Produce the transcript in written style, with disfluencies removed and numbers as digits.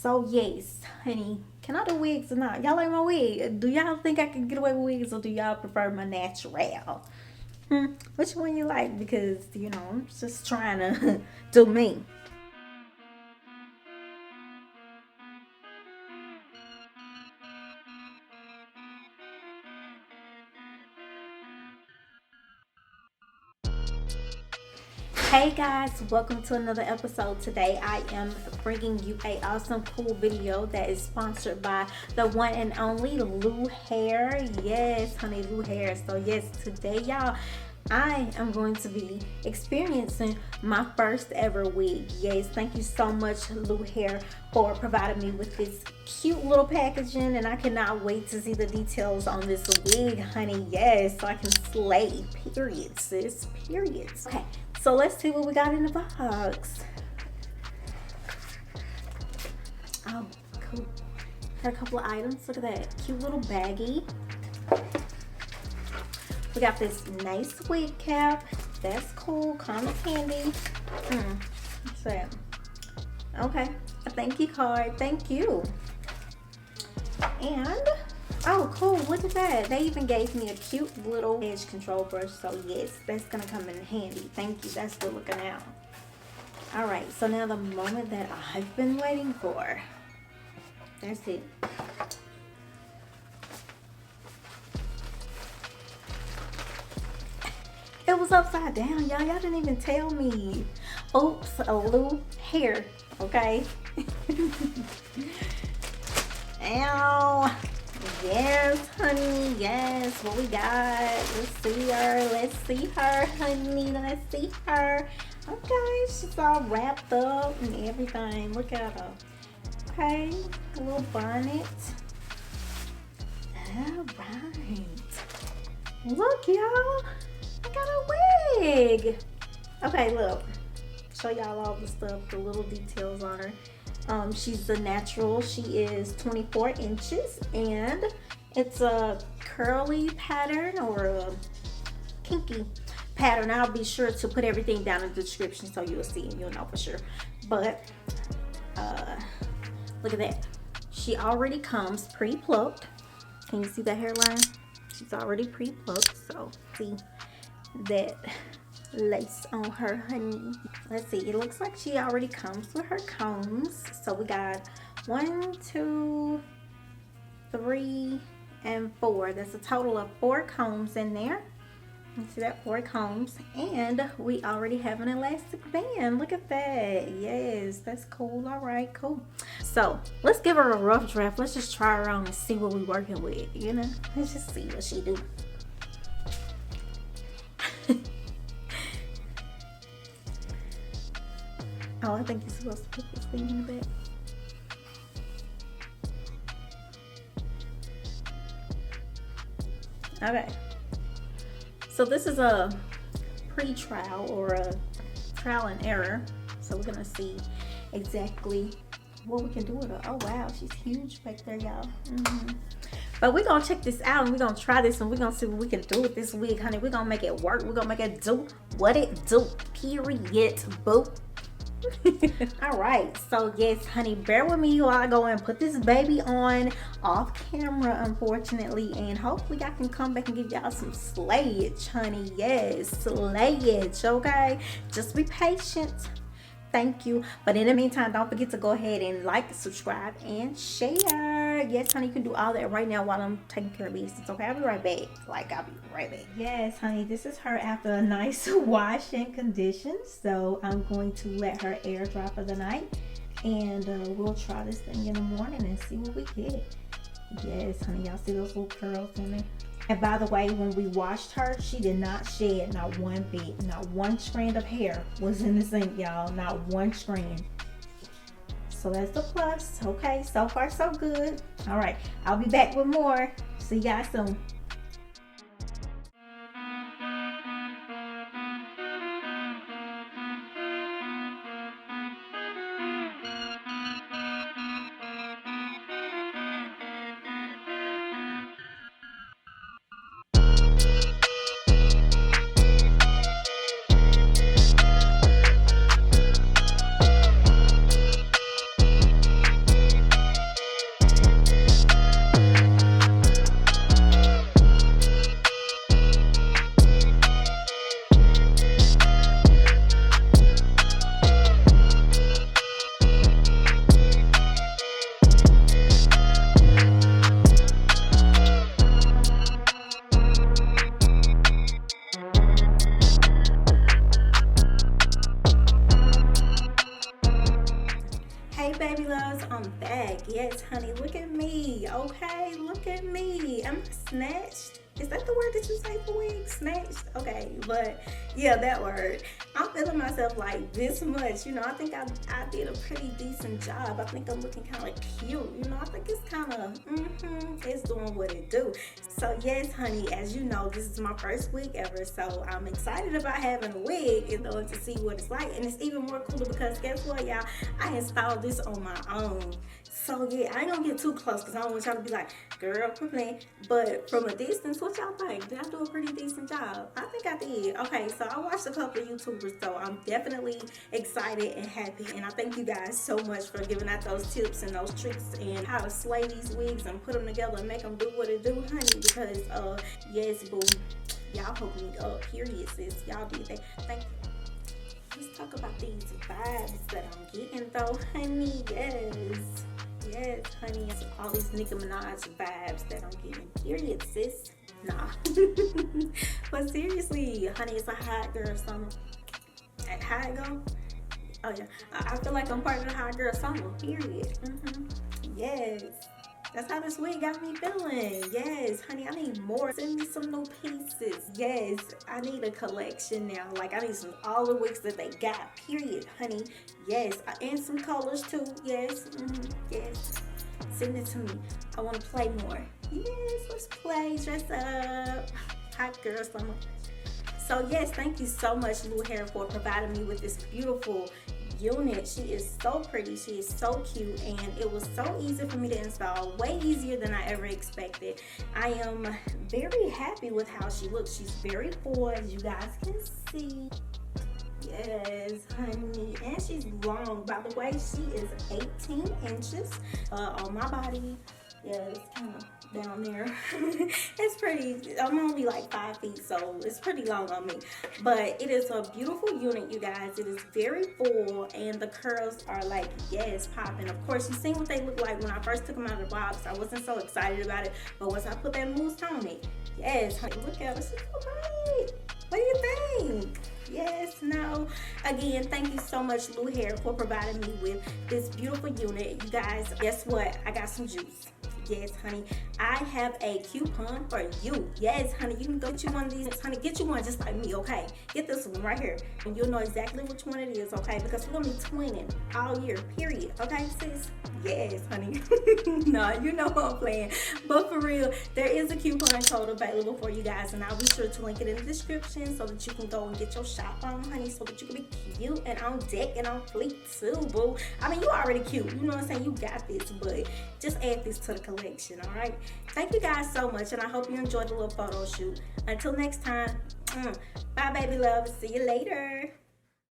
So yes, honey, can I do wigs or not? Y'all like my wig? Do y'all think I can get away with wigs, or do y'all prefer my natural? Which one you like? Because I'm just trying to do me. Hey guys, welcome to another episode. Today I am bringing you a awesome cool video that is sponsored by the one and only Luhair. Yes, honey, Luhair. So yes, today y'all, I am going to be experiencing my first ever wig. Yes, thank you so much, Luhair, for providing me with this cute little packaging, and I cannot wait to see the details on this wig, honey. Yes, so I can slay. Period, sis. Periods. Okay, so let's see what we got in the box. Oh, cool. Got a couple of items. Look at that cute little baggie. We got this nice wig cap. That's cool. Common candy. What's that? Okay. A thank you card. Thank you. And, oh, cool. Look at that. They even gave me a cute little edge control brush. So, yes, that's going to come in handy. Thank you. That's good looking out. All right. So, now the moment that I've been waiting for. That's it. It was upside down, y'all. Y'all didn't even tell me. Oops, a little hair, okay? Ow. Yes, honey. Yes, what we got? Let's see her. Let's see her, honey. Let's see her. Okay, she's all wrapped up and everything. Look at her. Okay, a little bonnet. All right. Look, y'all. I got a wig. Okay, look. Show y'all all the stuff, the little details on her. She's a natural. She is 24 inches, and it's a curly pattern or a kinky pattern. I'll be sure to put everything down in the description so you'll see and you'll know for sure. But look at that. She already comes pre-plucked. Can you see the hairline? She's already pre-plucked, so see that lace on her, honey. Let's see, it looks like she already comes with her combs. So we got 1, 2, 3, and 4. That's a total of 4 combs in there. You see that? 4 combs. And we already have an elastic band. Look at that. Yes, that's cool. All right, cool. So let's give her a rough draft. Let's just try her on and see what we're working with. Let's just see what she do. Oh, I think you're supposed to put this thing in the back. Okay. So this is a pre-trial or a trial and error. So we're gonna see exactly what we can do with her. Oh wow, she's huge back there, y'all. But we're gonna check this out and we're gonna try this and we're gonna see what we can do with this wig, honey. We're gonna make it work. We're gonna make it do what it do. Period. Boo. All right, so yes, honey, bear with me while I go and put this baby on off camera, unfortunately, and hopefully I can come back and give y'all some slayage, honey. Yes, slayage. Okay, just be patient. Thank you. But in the meantime, don't forget to go ahead and like, subscribe, and share. Yes, honey, you can do all that right now while I'm taking care of business. Okay, I'll be right back. I'll be right back. Yes, honey, this is her after a nice wash and condition. So I'm going to let her air dry for the night. And we'll try this thing in the morning and see what we get. Yes, honey, y'all see those little curls in there? And by the way, when we washed her, she did not shed not one bit. Not one strand of hair was in the sink, y'all. Not one strand. So that's the plus. Okay, so far so good. All right, I'll be back with more. See you guys soon. yes, honey, look at me. Okay, look at me. Am I snatched? Is that the word that you say for wigs? Snatched? Okay, but yeah, that word. I'm feeling myself like this much. You know, I think I did a pretty decent job. I think I'm looking kind of cute. You know, I think it's kind of, it's doing what it do. So yes, honey, as you know, this is my first wig ever. So I'm excited about having a wig, you know, to see what it's like. And it's even more cooler because guess what, y'all? I installed this on my own. So yeah, I ain't gonna get too close because I don't want y'all to be like, girl, quit playing. But from a distance, what y'all think? Did I do a pretty decent job? I think I did. Okay, so I watched a couple of YouTubers, so I'm definitely excited and happy. And I thank you guys so much for giving out those tips and those tricks and how to slay these wigs and put them together and make them do what it do, honey. Because yes, boo, y'all hooked me up. Period, sis. Y'all did that. Thank you. Let's talk about these vibes that I'm getting though, honey. Yes, honey. It's all these Nicki Minaj vibes that I'm getting. Period, sis. Nah. But seriously, honey, it's a hot girl summer. And how it go? Oh yeah. I feel like I'm part of the hot girl summer. Period. Yes. That's how this wig got me feeling. Yes, honey, I need more. Send me some new pieces. Yes, I need a collection now. Like, I need all the wigs that they got. Period, honey. Yes, and some colors too. Yes, yes. Send it to me. I want to play more. Yes, let's play. Dress up. Hot girl summer. So yes, thank you so much, Luhair, for providing me with this beautiful unit. She is so pretty, she is so cute, and it was so easy for me to install, way easier than I ever expected. I am very happy with how she looks. She's very full, as you guys can see. Yes, honey, and she's long. By the way, she is 18 inches on my body. Yeah, it's kind of down there. It's pretty, I'm only like 5 feet, so it's pretty long on me. But it is a beautiful unit, you guys. It is very full, and the curls are like, yes, popping. Of course, you seen what they look like when I first took them out of the box. I wasn't so excited about it, but once I put that mousse on it, yes, honey, look at her. She's so great. What do you think? Yes, no. Again, thank you so much, Luhair, for providing me with this beautiful unit. You guys, guess what? I got some juice. Yes, honey, I have a coupon for you. Yes, honey, you can go get you one of these. Honey, get you one just like me, okay? Get this one right here, and you'll know exactly which one it is, okay? Because we're gonna be twinning all year, period. Okay, sis? Yes, honey. No, you know what I'm playing. But for real, there is a coupon code available for you guys, and I'll be sure to link it in the description so that you can go and get your shop on, honey, so that you can be cute and on deck and on fleek too, boo. I mean, you already cute. You know what I'm saying? You got this, but just add this to the collection, all right? Thank you guys so much, and I hope you enjoyed the little photo shoot. Until next time, bye, baby love. See you later.